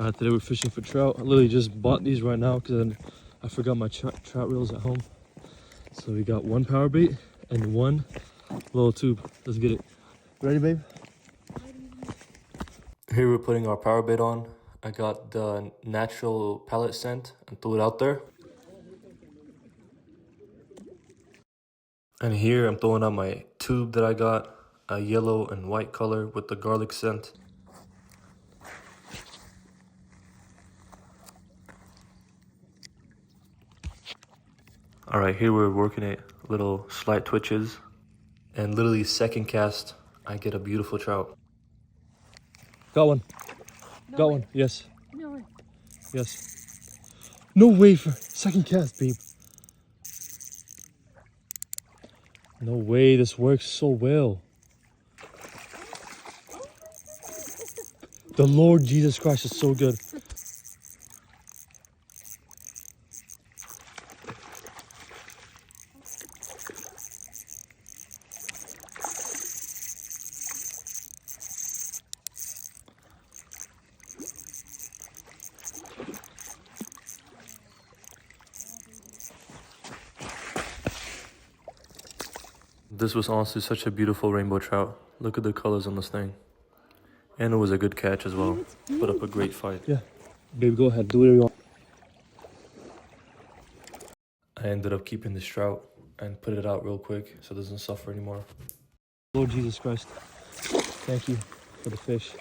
Today we're fishing for trout. I literally just bought these right now because I forgot my trout reels at home. So we got one power bait and one little tube. Let's get it. Ready, babe? Here we're putting our power bait on. I got the natural pellet scent and threw it out there. And here I'm throwing out my tube that I got, a yellow and white color with the garlic scent. All right, here we're working it, little slight twitches, and literally second cast, I get a beautiful trout. Got one. No Got way. one. Yes. No way. Yes. No way for second cast, babe. No way. This works so well. The Lord Jesus Christ is so good. This was honestly such a beautiful rainbow trout. Look at the colors on this thing. And it was a good catch as well. Put up a great fight. Yeah. Babe, go ahead. Do whatever you want. I ended up keeping this trout and put it out real quick so it doesn't suffer anymore. Lord Jesus Christ, thank you for the fish.